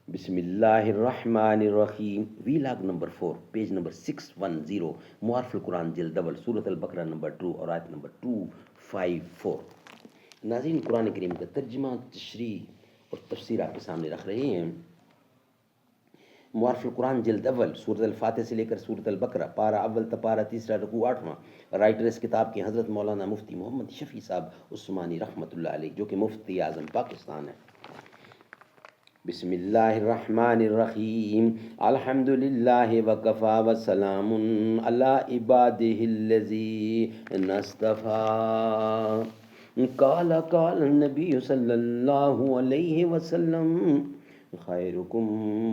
بسم اللہ الرحمن الرحیم، ویلاگ نمبر 4، پیج نمبر 610، معارف القرآن جلد اول، سورۃ البقرہ نمبر 2 اور آیت نمبر 254۔ ناظرین، قرآن کریم کا ترجمہ، تشریح اور تفسیر آپ کے سامنے رکھ رہے ہیں۔ معارف القرآن جلد اول، سورۃ الفاتحہ سے لے کر سورۃ البقرہ، پارہ اول تا پارہ تیسرا، رکوع 8واں۔ رائٹر اس کتاب کے حضرت مولانا مفتی محمد شفیع صاحب عثمانی رحمۃ اللہ علیہ، جو کہ مفتی اعظم پاکستان ہے۔ بسم اللہ الرحمن الرحیم، الحمد للہ وکفا وسلام علی عبادہ الذین اصطفی۔ قال النبی صلی اللہ علیہ وسلم، خیرکم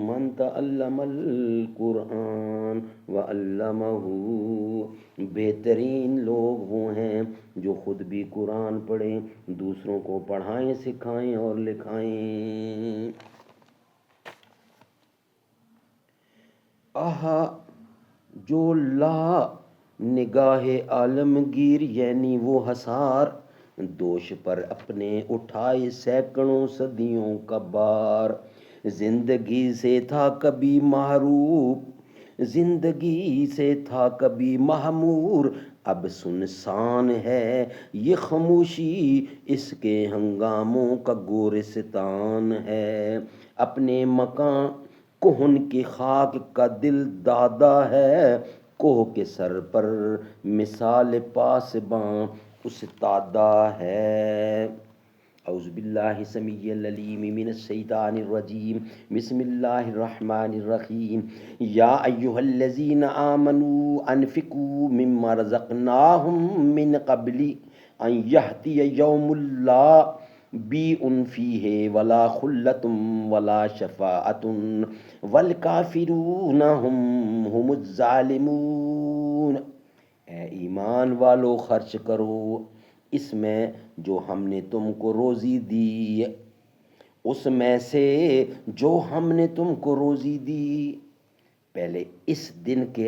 من تعلم القرآن وعلمہ۔ بہترین لوگ وہ ہیں جو خود بھی قرآن پڑھیں، دوسروں کو پڑھائیں، سکھائیں اور لکھائیں۔ آہا جو لا نگاہ عالمگیر یعنی وہ حصار، دوش پر اپنے اٹھائے سینکڑوں صدیوں کا بار۔ زندگی سے تھا کبھی محروب، زندگی سے تھا کبھی محمور، اب سنسان ہے یہ خاموشی، اس کے ہنگاموں کا گورستان ہے۔ اپنے مکان کہن کی خاک کا دل دادا ہے، کوہ کے سر پر مثال پاسباں استادا ہے۔ اعوذ باللہ السمیع العلیم من الشیطان الرجیم، بسم اللہ الرحمن الرحیم۔ یا ایہا الذین آمنوا انفقوا مما رزقناہم من قبل ان یأتی یوم لا بیع فیہ ولا خلۃ ولا شفاعۃ والکافرون هم الظالمون۔ اے ایمان والو، خرچ کرو اس میں جو ہم نے تم کو روزی دی، اس میں سے جو ہم نے تم کو روزی دی، پہلے اس دن کے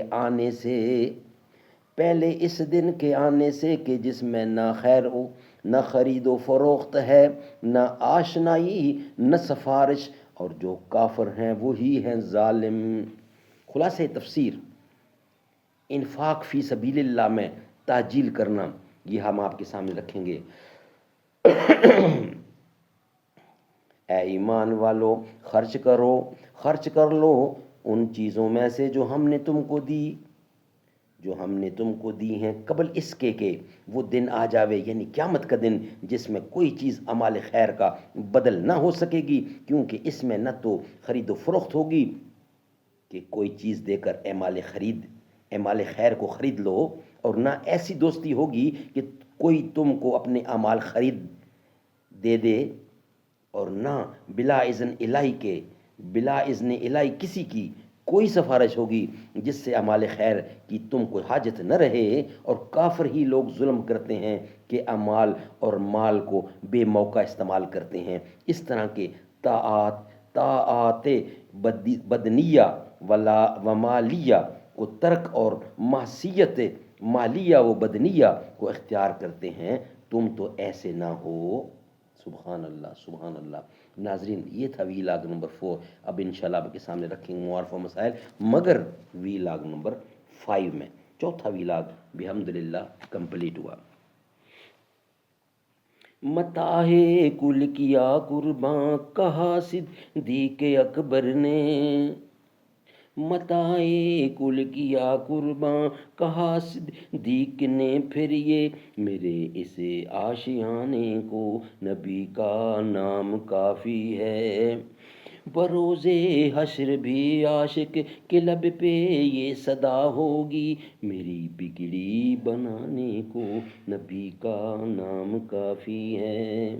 آنے سے کہ جس میں نہ خیر ہو، نہ خرید و فروخت ہے، نہ آشنائی، نہ سفارش، اور جو کافر ہیں وہی ہیں ظالم۔ خلاصہ تفسیر، انفاق فی سبیل اللہ میں تعجیل کرنا، یہ ہم آپ کے سامنے رکھیں گے۔ اے ایمان والو، خرچ کر لو ان چیزوں میں سے جو ہم نے تم کو دی ہیں، قبل اس کے کہ وہ دن آ جاوے، یعنی قیامت کا دن، جس میں کوئی چیز اعمال خیر کا بدل نہ ہو سکے گی، کیونکہ اس میں نہ تو خرید و فروخت ہوگی کہ کوئی چیز دے کر اعمال خیر کو خرید لو، اور نہ ایسی دوستی ہوگی کہ کوئی تم کو اپنے اعمال خرید دے، اور نہ بلا اذن الہی کسی کی کوئی سفارش ہوگی جس سے اعمال خیر کی تم کو حاجت نہ رہے۔ اور کافر ہی لوگ ظلم کرتے ہیں کہ اعمال اور مال کو بے موقع استعمال کرتے ہیں۔ اس طرح کے طاعات بدنیہ و مالیہ کو ترک اور معصیت مالیہ و بدنیہ کو اختیار کرتے ہیں، تم تو ایسے نہ ہو۔ سبحان اللہ، سبحان اللہ۔ ناظرین، یہ تھا ویلاگ نمبر 4۔ اب انشاءاللہ آپ کے سامنے رکھیں گے معارف و مسائل، مگر ویلاگ نمبر 5 میں۔ چوتھا ویلاگ بحمدللہ کمپلیٹ ہوا۔ متاع کل کیا قرباں، کہا صدیق اکبر نے۔ متاع کل کیا قرباں، کہا صدیق نے، پھر یہ میرے اس آشیانے کو نبی کا نام کافی ہے۔ بروز حشر بھی عاشق کے لب پہ یہ صدا ہوگی، میری بگڑی بنانے کو نبی کا نام کافی ہے۔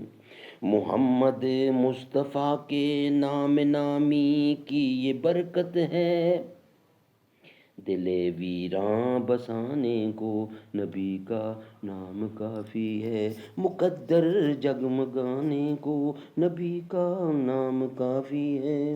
محمد مصطفیٰ کے نام نامی کی یہ برکت ہے، دل ویراں بسانے کو نبی کا نام کافی ہے۔ مقدر جگمگانے کو نبی کا نام کافی ہے۔